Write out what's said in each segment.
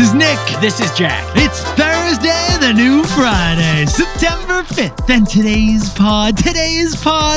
is Nick. This is Jack. It's Thursday, the new Friday, September 5th. And today's pod,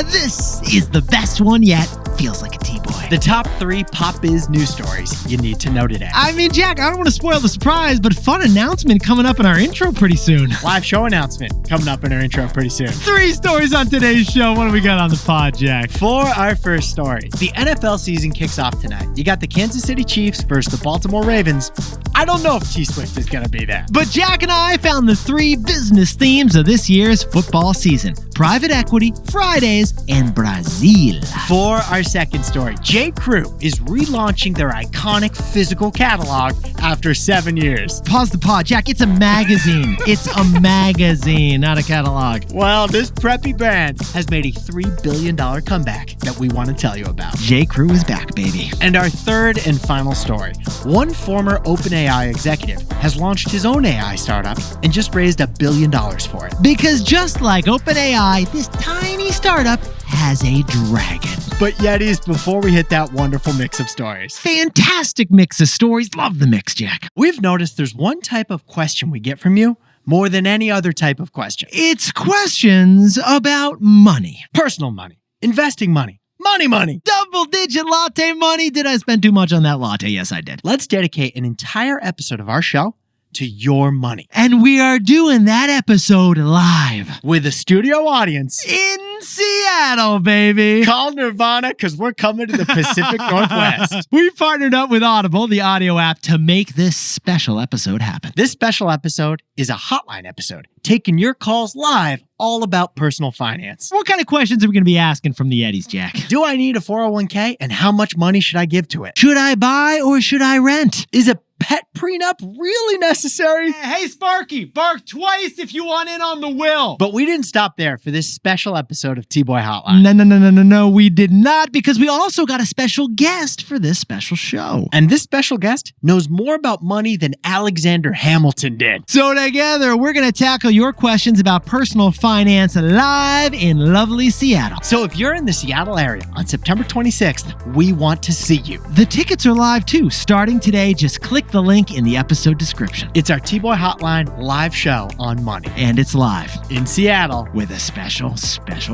this is the best one yet. Feels like a T-Boy. The top 3 pop-biz news stories you need to know today. I mean, Jack, I don't want to spoil the surprise, but fun announcement coming up in our intro pretty soon. Live show announcement coming up in our intro pretty soon. 3 stories on today's show. What do we got on the pod, Jack? For our first story, the NFL season kicks off tonight. You got the Kansas City Chiefs versus the Baltimore Ravens. I don't know if T-Swift is going to be there. But Jack and I found the 3 business themes of this year's football season. Private equity, Fridays, and Brazil. For our second story, J.Crew is relaunching their iconic physical catalog after 7 years. Pause the pod, Jack. It's a magazine. It's a magazine, not a catalog. Well, this preppy brand has made a $3 billion comeback that we want to tell you about. J.Crew is back, baby. And our third and final story. One former OpenAI executive has launched his own AI startup and just raised $1 billion for it. Because just like OpenAI, this tiny startup has a dragon. But Yetis, before we hit that wonderful mix of stories. Fantastic mix of stories. Love the mix, Jack. We've noticed there's one type of question we get from you more than any other type of question. It's questions about money. Personal money, investing money, money. Double-digit latte money. Did I spend too much on that latte? Yes, I did. Let's dedicate an entire episode of our show to your money. And we are doing that episode live. With a studio audience. In Seattle, baby. Call Nirvana because we're coming to the Pacific Northwest. We partnered up with Audible, the audio app, to make this special episode happen. This special episode is a hotline episode, taking your calls live, all about personal finance. What kind of questions are we going to be asking from the Eddies, Jack? Do I need a 401k and how much money should I give to it? Should I buy or should I rent? Is a pet prenup really necessary? Hey, Sparky, bark twice if you want in on the will. But we didn't stop there for this special episode of T-Boy Hotline. No, we did not, because we also got a special guest for this special show. And this special guest knows more about money than Alexander Hamilton did. So together, we're going to tackle your questions about personal finance live in lovely Seattle. So if you're in the Seattle area on September 26th, we want to see you. The tickets are live too. Starting today, just click the link in the episode description. It's our T-Boy Hotline live show on money. And it's live in Seattle with a special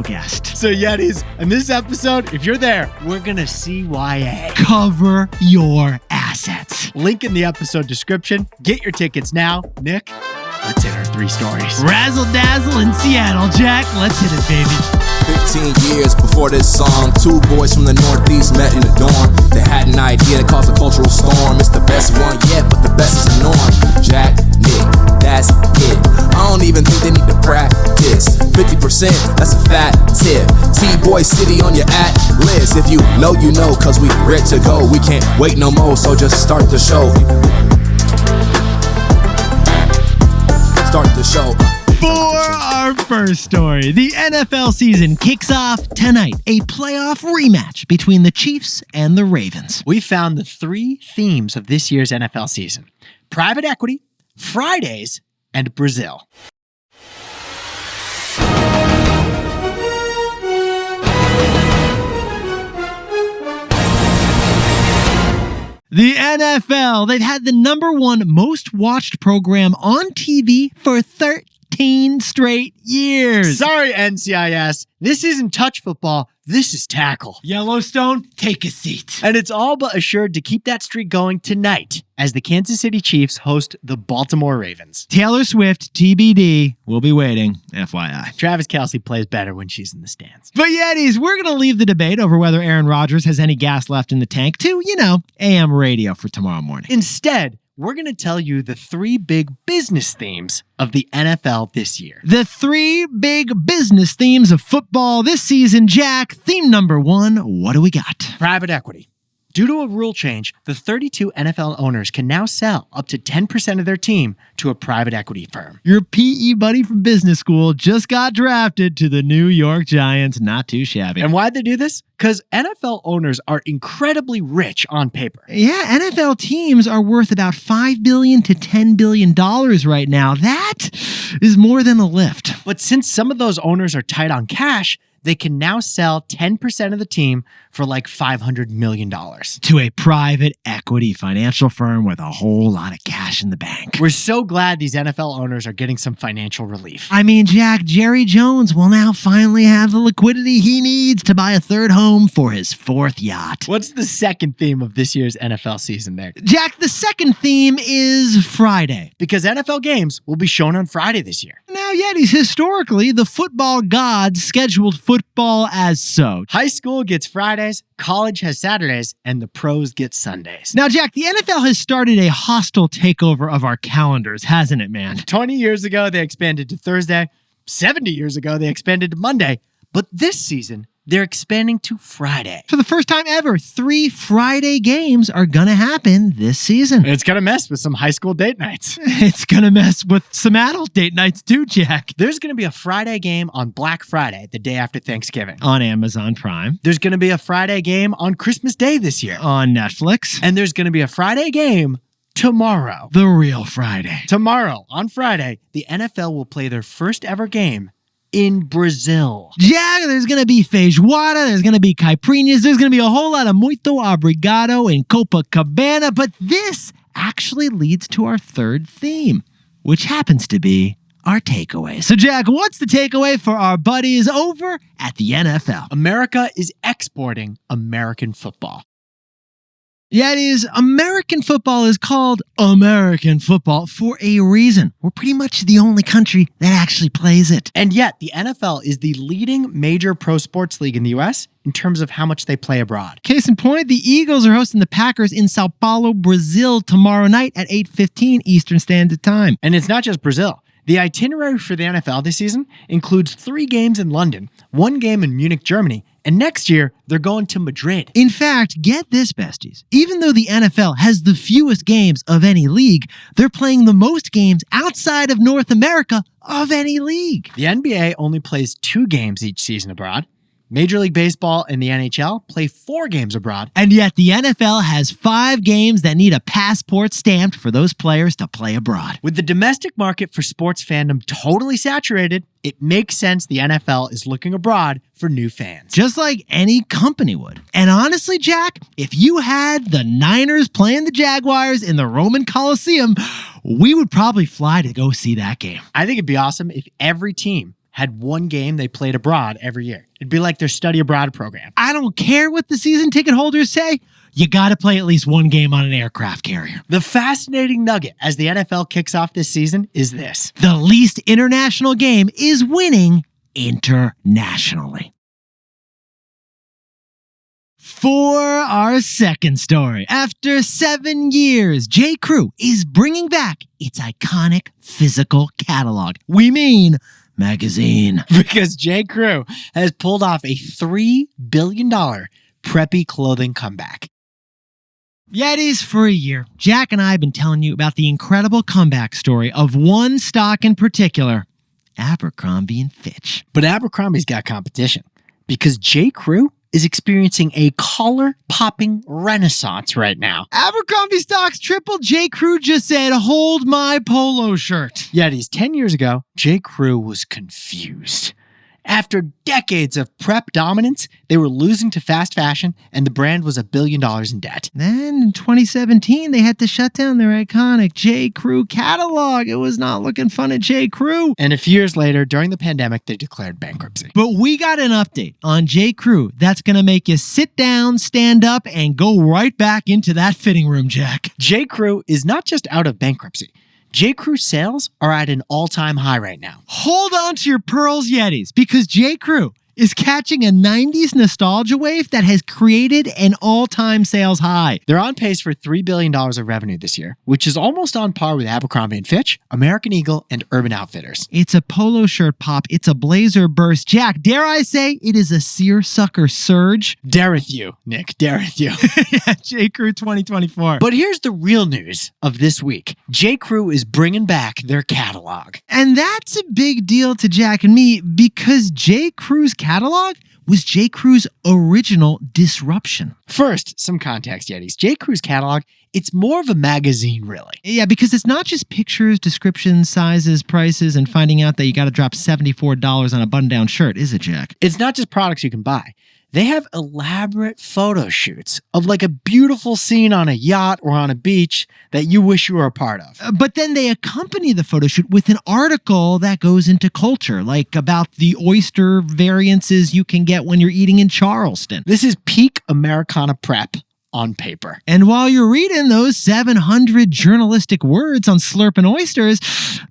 guest. So Yetis, in this episode, if you're there, we're going to CYA. Cover your assets. Link in the episode description. Get your tickets now. Nick, let's hit our 3 stories. Razzle dazzle in Seattle, Jack. Let's hit it, baby. 15 years before this song, 2 boys from the Northeast met in the dorm. They had an idea that caused a cultural storm. It's the best one yet, but the best is the norm. Jack, Nick, that's it. I don't even think they need to practice. 50%, that's a fat tip. T-Boy City on your at-list. If you know, you know, cause we ready to go. We can't wait no more, so just start the show. Start the show. For our first story, the NFL season kicks off tonight. A playoff rematch between the Chiefs and the Ravens. We found the 3 themes of this year's NFL season: private equity, Fridays, and Brazil. The NFL, they've had the #1 most watched program on TV for 13 straight years. Sorry, NCIS. This isn't touch football. This is tackle. Yellowstone, take a seat. And it's all but assured to keep that streak going tonight as the Kansas City Chiefs host the Baltimore Ravens. Taylor Swift, TBD, we'll be waiting, FYI. Travis Kelce plays better when she's in the stands. But Yetis, we're going to leave the debate over whether Aaron Rodgers has any gas left in the tank to, AM radio for tomorrow morning. Instead, we're going to tell you the 3 big business themes of the NFL this year. The 3 big business themes of football this season, Jack. Theme number 1, what do we got? Private equity. Due to a rule change, the 32 NFL owners can now sell up to 10% of their team to a private equity firm. Your PE buddy from business school just got drafted to the New York Giants. Not too shabby. And why'd they do this? Because NFL owners are incredibly rich on paper. Yeah, NFL teams are worth about $5 billion to $10 billion right now. That is more than a lift. But since some of those owners are tight on cash, they can now sell 10% of the team for like $500 million. To a private equity financial firm with a whole lot of cash in the bank. We're so glad these NFL owners are getting some financial relief. I mean, Jack, Jerry Jones will now finally have the liquidity he needs to buy a third home for his fourth yacht. What's the second theme of this year's NFL season, Nick? Jack, the second theme is Friday. Because NFL games will be shown on Friday this year. Now, Yetis, historically, the football gods scheduled football as so. High school gets Fridays, college has Saturdays, and the pros get Sundays. Now, Jack, the NFL has started a hostile takeover of our calendars, hasn't it, man? 20 years ago, they expanded to Thursday. 70 years ago, they expanded to Monday. But this season, they're expanding to Friday. For the first time ever, 3 Friday games are going to happen this season. It's going to mess with some high school date nights. It's going to mess with some adult date nights too, Jack. There's going to be a Friday game on Black Friday, the day after Thanksgiving. On Amazon Prime. There's going to be a Friday game on Christmas Day this year. On Netflix. And there's going to be a Friday game tomorrow. The real Friday. Tomorrow, on Friday, the NFL will play their first ever game in Brazil. Jack, there's going to be feijoada, there's going to be caipirinhas, there's going to be a whole lot of muito obrigado in Copacabana, but this actually leads to our third theme, which happens to be our takeaway. So, Jack, what's the takeaway for our buddies over at the NFL? America is exporting American football. Yeah, it is. American football is called American football for a reason. We're pretty much the only country that actually plays it. And yet, the NFL is the leading major pro sports league in the U.S. in terms of how much they play abroad. Case in point, the Eagles are hosting the Packers in Sao Paulo, Brazil tomorrow night at 8:15 Eastern Standard Time. And it's not just Brazil. The itinerary for the NFL this season includes 3 games in London, 1 game in Munich, Germany, and next year, they're going to Madrid. In fact, get this, besties. Even though the NFL has the fewest games of any league, they're playing the most games outside of North America of any league. The NBA only plays 2 games each season abroad. Major League Baseball and the NHL play 4 games abroad. And yet the NFL has 5 games that need a passport stamped for those players to play abroad. With the domestic market for sports fandom totally saturated, it makes sense the NFL is looking abroad for new fans. Just like any company would. And honestly, Jack, if you had the Niners playing the Jaguars in the Roman Coliseum, we would probably fly to go see that game. I think it'd be awesome if every team had 1 game they played abroad every year. It'd be like their study abroad program. I don't care what the season ticket holders say. You got to play at least 1 game on an aircraft carrier. The fascinating nugget as the NFL kicks off this season is this. The least international game is winning internationally. For our second story, after 7 years, J.Crew is bringing back its iconic physical catalog. We mean magazine. Because J.Crew has pulled off a $3 billion preppy clothing comeback. Yetis, for a year, Jack and I have been telling you about the incredible comeback story of one stock in particular, Abercrombie & Fitch. But Abercrombie's got competition because J.Crew is experiencing a collar-popping renaissance right now. Abercrombie stocks tripled. J.Crew just said, hold my polo shirt. Yetis, 10 years ago, J.Crew was confused. After decades of prep dominance, they were losing to fast fashion, and the brand was $1 billion in debt. Then in 2017, they had to shut down their iconic J.Crew catalog. It was not looking fun at J.Crew. And a few years later, during the pandemic, they declared bankruptcy. But we got an update on J.Crew that's going to make you sit down, stand up, and go right back into that fitting room, Jack. J.Crew is not just out of bankruptcy. J.Crew sales are at an all-time high right now. Hold on to your pearls, Yetis, because J.Crew is catching a 90s nostalgia wave that has created an all-time sales high. They're on pace for $3 billion of revenue this year, which is almost on par with Abercrombie & Fitch, American Eagle, and Urban Outfitters. It's a polo shirt pop. It's a blazer burst. Jack, dare I say it is a seersucker surge? Dareth you, Nick, dareth you. Yeah, J.Crew 2024. But here's the real news of this week. J.Crew is bringing back their catalog. And that's a big deal to Jack and me because J.Crew's catalog was J.Crew's original disruption. First, some context, Yetis. J.Crew's catalog it's more of a magazine, really. Yeah, because it's not just pictures, descriptions, sizes, prices, and finding out that you got to drop $74 on a button-down shirt, is it, Jack? It's not just products you can buy. They have elaborate photo shoots of like a beautiful scene on a yacht or on a beach that you wish you were a part of. But then they accompany the photo shoot with an article that goes into culture, like about the oyster variances you can get when you're eating in Charleston. This is peak Americana prep on paper. And while you're reading those 700 journalistic words on slurping oysters,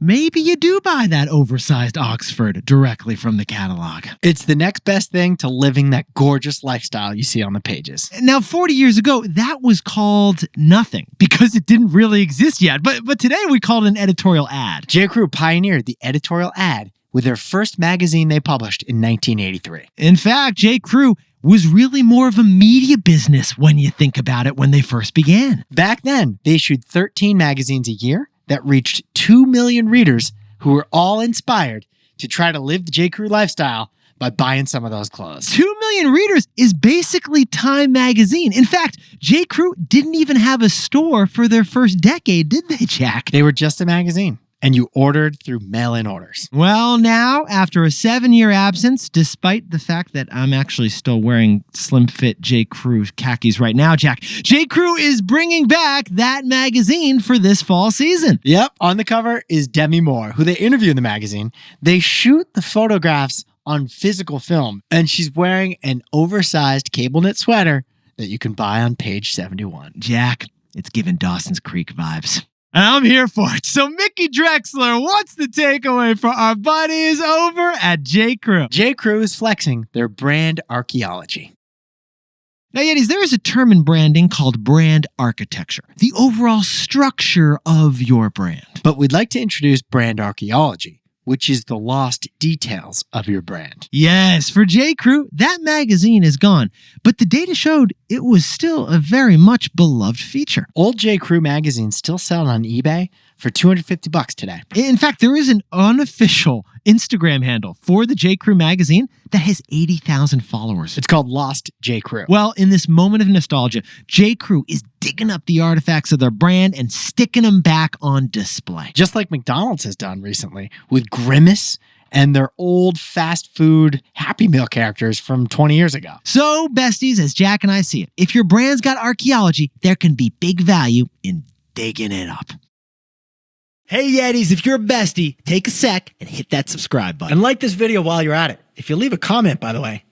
maybe you do buy that oversized Oxford directly from the catalog. It's the next best thing to living that gorgeous lifestyle you see on the pages. Now, 40 years ago, that was called nothing because it didn't really exist yet. But today we call it an editorial ad. J.Crew pioneered the editorial ad with their first magazine they published in 1983. In fact, J.Crew was really more of a media business when you think about it when they first began. Back then, they issued 13 magazines a year that reached 2 million readers who were all inspired to try to live the J.Crew lifestyle by buying some of those clothes. 2 million readers is basically Time magazine. In fact, J.Crew didn't even have a store for their first decade, did they, Jack? They were just a magazine, and you ordered through mail-in orders. Well, now, after a 7-year absence, despite the fact that I'm actually still wearing slim fit J.Crew khakis right now, Jack, J.Crew is bringing back that magazine for this fall season. Yep, on the cover is Demi Moore, who they interview in the magazine. They shoot the photographs on physical film, and she's wearing an oversized cable knit sweater that you can buy on page 71. Jack, it's giving Dawson's Creek vibes. And I'm here for it. So Mickey Drexler, what's the takeaway for our buddies over at J.Crew? J.Crew is flexing their brand archaeology. Now, Yetis, there is a term in branding called brand architecture, the overall structure of your brand. But we'd like to introduce brand archaeology, which is the lost details of your brand. Yes, for J.Crew, that magazine is gone, but the data showed it was still a very much beloved feature. Old J.Crew magazines still sell on eBay for $250 today. In fact, there is an unofficial Instagram handle for the J.Crew magazine that has 80,000 followers. It's called Lost J.Crew. Well, in this moment of nostalgia, J.Crew is digging up the artifacts of their brand and sticking them back on display. Just like McDonald's has done recently with Grimace and their old fast food Happy Meal characters from 20 years ago. So, besties, as Jack and I see it, if your brand's got archaeology, there can be big value in digging it up. Hey, Yetis, if you're a bestie, take a sec and hit that subscribe button. And like this video while you're at it. If you leave a comment, by the way,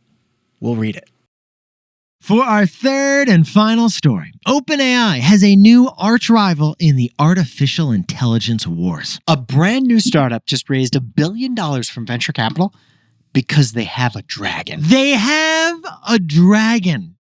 we'll read it. For our third and final story, OpenAI has a new arch rival in the artificial intelligence wars. A brand new startup just raised $1 billion from venture capital because they have a dragon. They have a dragon.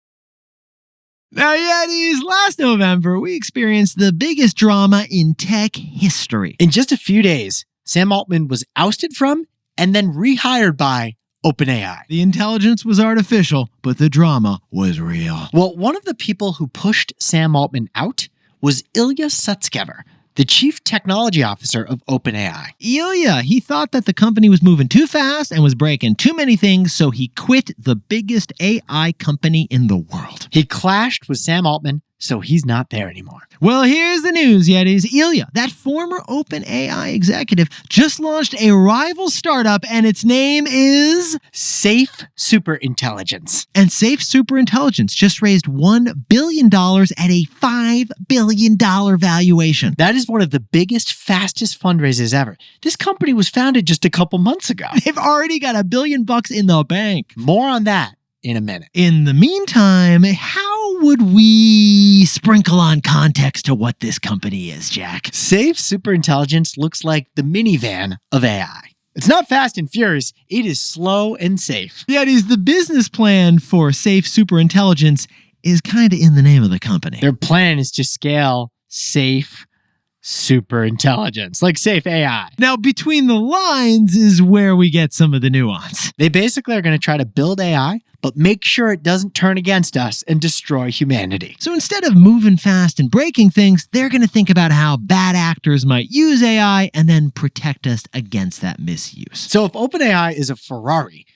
Now, Yetis, last November, we experienced the biggest drama in tech history. In just a few days, Sam Altman was ousted from and then rehired by OpenAI. The intelligence was artificial, but the drama was real. Well, one of the people who pushed Sam Altman out was Ilya Sutskever, the chief technology officer of OpenAI. Ilya, he thought that the company was moving too fast and was breaking too many things, so he quit the biggest AI company in the world. He clashed with Sam Altman, so he's not there anymore. Well, here's the news, Yetis. Ilya, that former OpenAI executive, just launched a rival startup, and its name is Safe Superintelligence. And Safe Superintelligence just raised $1 billion at a $5 billion valuation. That is one of the biggest, fastest fundraisers ever. This company was founded just a couple months ago. They've already got $1 billion in the bank. More on that in a minute. In the meantime, how would we sprinkle on context to what this company is, Jack? Safe Superintelligence looks like the minivan of AI. It's not fast and furious. It is slow and safe. Yeah, it is the business plan for Safe Superintelligence is kind of in the name of the company. Their plan is to scale safe superintelligence, like safe AI. Now, between the lines is where we get some of the nuance. They basically are going to try to build AI, but make sure it doesn't turn against us and destroy humanity. So instead of moving fast and breaking things, they're going to think about how bad actors might use AI and then protect us against that misuse. So if OpenAI is a Ferrari,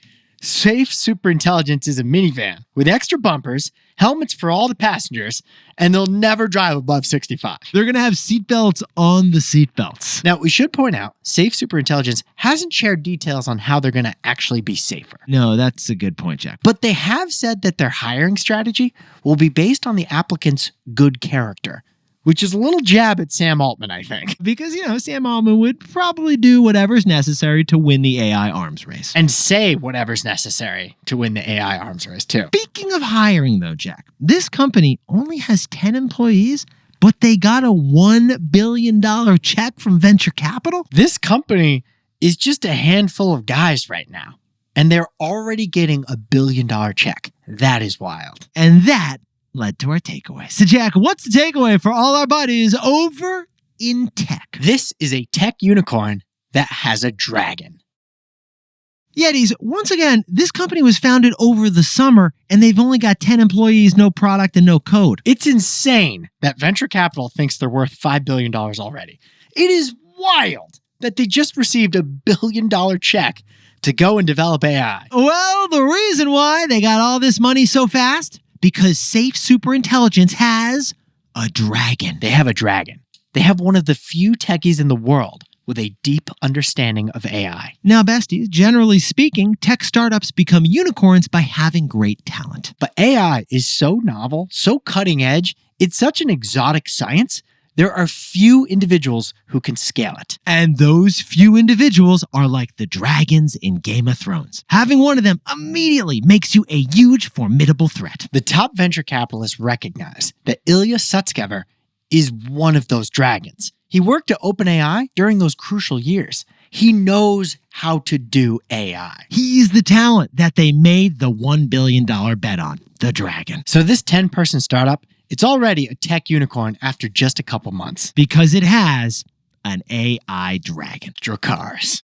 Safe Superintelligence is a minivan with extra bumpers, helmets for all the passengers, and they'll never drive above 65. They're going to have seatbelts on the seatbelts. Now, we should point out, Safe Superintelligence hasn't shared details on how they're going to actually be safer. No, that's a good point, Jack. But they have said that their hiring strategy will be based on the applicant's good character, which is a little jab at Sam Altman, I think. Because, Sam Altman would probably do whatever's necessary to win the AI arms race. And say whatever's necessary to win the AI arms race, too. Speaking of hiring, though, Jack, this company only has 10 employees, but they got a $1 billion check from venture capital? This company is just a handful of guys right now, and they're already getting a $1 billion check. That is wild. And that led to our takeaway. So, Jack, what's the takeaway for all our buddies over in tech? This is a tech unicorn that has a dragon. Yetis, once again, this company was founded over the summer, and they've only got 10 employees, no product, and no code. It's insane that venture capital thinks they're worth $5 billion already. It is wild that they just received a $1 billion check to go and develop AI. Well, the reason why they got all this money so fast? Because Safe Superintelligence has a dragon. They have a dragon. They have one of the few techies in the world with a deep understanding of AI. Now, besties, generally speaking, tech startups become unicorns by having great talent. But AI is so novel, so cutting edge, it's such an exotic science, there are few individuals who can scale it. And those few individuals are like the dragons in Game of Thrones. Having one of them immediately makes you a huge, formidable threat. The top venture capitalists recognize that Ilya Sutskever is one of those dragons. He worked at OpenAI during those crucial years. He knows how to do AI. He's the talent that they made the $1 billion bet on, the dragon. So this 10-person startup, it's already a tech unicorn after just a couple months. Because it has an AI dragon. Dracars.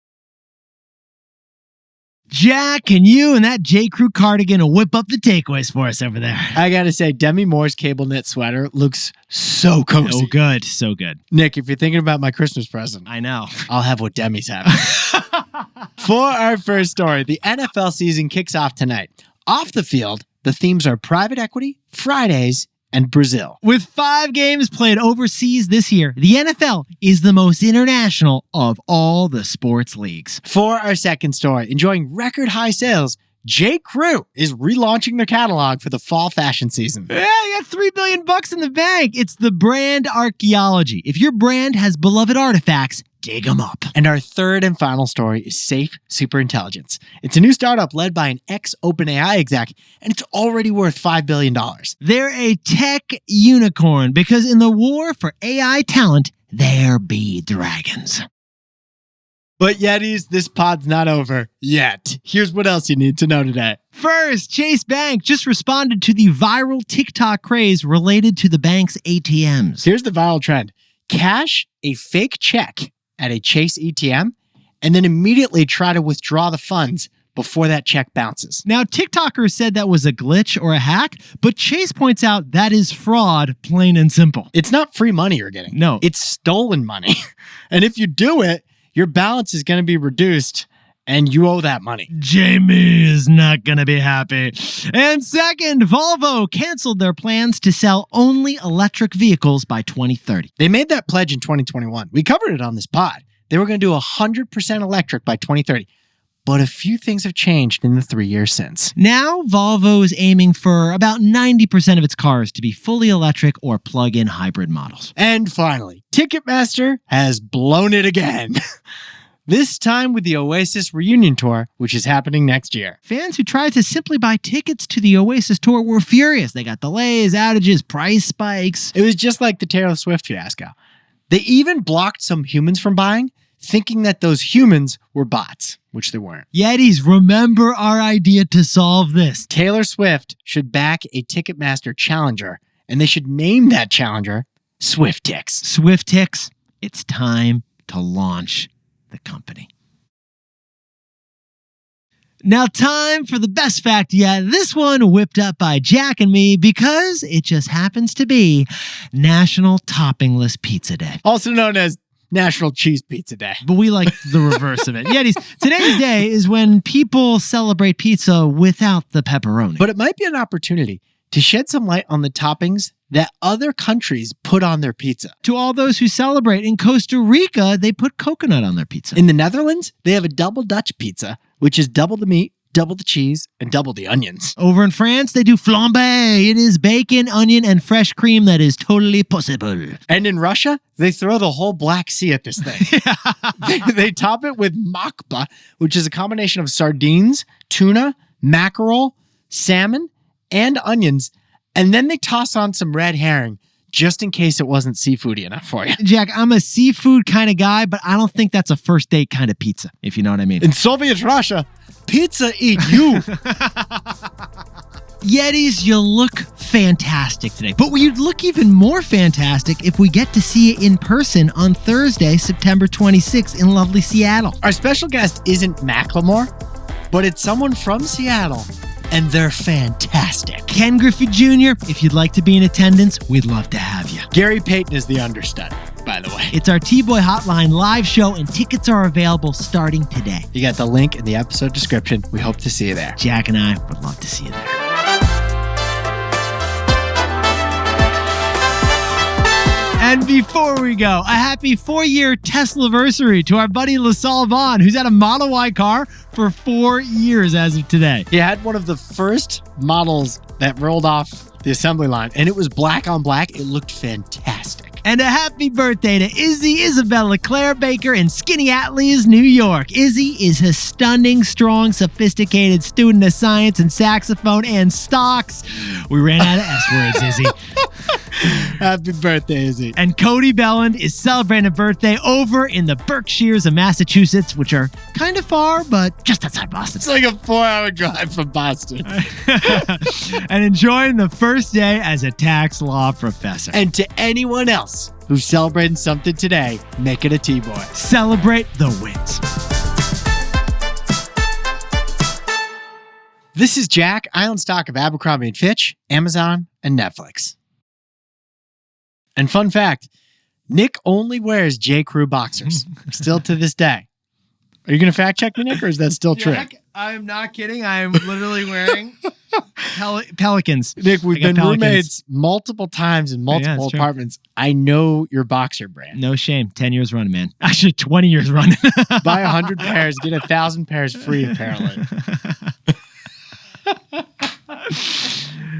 Jack, can you and that J.Crew cardigan whip up the takeaways for us over there? I gotta say, Demi Moore's cable knit sweater looks so cozy. Oh, good. So good. Nick, if you're thinking about my Christmas present, I know. I'll have what Demi's having. For our first story, the NFL season kicks off tonight. Off the field, the themes are private equity, Fridays, and Brazil. With 5 games played overseas this year, the NFL is the most international of all the sports leagues. For our second story, enjoying record high sales, J.Crew is relaunching their catalog for the fall fashion season. Yeah, you got $3 billion in the bank. It's the brand archaeology. If your brand has beloved artifacts, dig them up. And our third and final story is Safe Superintelligence. It's a new startup led by an ex-OpenAI exec, and it's already worth $5 billion. They're a tech unicorn because in the war for AI talent, there be dragons. But Yetis, this pod's not over yet. Here's what else you need to know today. First, Chase Bank just responded to the viral TikTok craze related to the bank's ATMs. Here's the viral trend. Cash a fake check at a Chase ATM and then immediately try to withdraw the funds before that check bounces. Now, TikTokers said that was a glitch or a hack, but Chase points out that is fraud, plain and simple. It's not free money you're getting. No. It's stolen money. And if you do it, your balance is going to be reduced and you owe that money. Jamie is not going to be happy. And second, Volvo canceled their plans to sell only electric vehicles by 2030. They made that pledge in 2021. We covered it on this pod. They were going to do 100% electric by 2030. But a few things have changed in the 3 years since. Now, Volvo is aiming for about 90% of its cars to be fully electric or plug-in hybrid models. And finally, Ticketmaster has blown it again. This time with the Oasis reunion tour, which is happening next year. Fans who tried to simply buy tickets to the Oasis tour were furious. They got delays, outages, price spikes. It was just like the Taylor Swift fiasco. They even blocked some humans from buying, thinking that those humans were bots, which they weren't. Yetis, remember our idea to solve this. Taylor Swift should back a Ticketmaster challenger, and they should name that challenger SwiftTix. SwiftTix, it's time to launch the company. Now, time for the best fact yet. This one whipped up by Jack and me because it just happens to be National Toppingless Pizza Day. Also known as National Cheese Pizza Day. But we like the reverse of it. Yetis, today's day is when people celebrate pizza without the pepperoni. But it might be an opportunity to shed some light on the toppings that other countries put on their pizza. To all those who celebrate, in Costa Rica, they put coconut on their pizza. In the Netherlands, they have a double Dutch pizza, which is double the meat, double the cheese, and double the onions. Over in France, they do flambe. It is bacon, onion, and fresh cream that is totally possible. And in Russia, they throw the whole Black Sea at this thing. They top it with makba, which is a combination of sardines, tuna, mackerel, salmon, and onions. And then they toss on some red herring just in case it wasn't seafoody enough for you. Jack, I'm a seafood kind of guy, but I don't think that's a first date kind of pizza, if you know what I mean. In Soviet Russia, pizza eat you. Yetis, you look fantastic today. But you'd look even more fantastic if we get to see you in person on Thursday, September 26th in lovely Seattle. Our special guest isn't Macklemore, but it's someone from Seattle, and they're fantastic. Ken Griffey Jr., if you'd like to be in attendance, we'd love to have you. Gary Payton is the understudy, by the way. It's our TBOY Hotline live show, and tickets are available starting today. You got the link in the episode description. We hope to see you there. Jack and I would love to see you there. And before we go, a happy 4-year Tesla-versary to our buddy LaSalle Vaughn, who's had a Model Y car for 4 years as of today. He had one of the first models that rolled off the assembly line, and it was black on black. It looked fantastic. And a happy birthday to Izzy Isabella Claire Baker in Skaneateles, New York. Izzy is a stunning, strong, sophisticated student of science and saxophone and stocks. We ran out of S words, Izzy. Happy birthday, Izzy. And Cody Belland is celebrating a birthday over in the Berkshires of Massachusetts, which are kind of far, but just outside Boston. It's like a 4-hour drive from Boston. And enjoying the first day as a tax law professor. And to anyone else who's celebrating something today, make it a T-Boy. Celebrate the wins. This is Jack. I own stock of Abercrombie & Fitch, Amazon, and Netflix. And fun fact, Nick only wears J.Crew boxers, still to this day. Are you going to fact check me, Nick, or is that still true? Jack, I'm not kidding. I'm literally wearing Pelicans. Nick, we've been roommates multiple times in multiple true. apartments. I know your boxer brand. No shame. 10 years running, man. Actually, 20 years running. Buy 100 pairs, get 1,000 pairs free, apparently.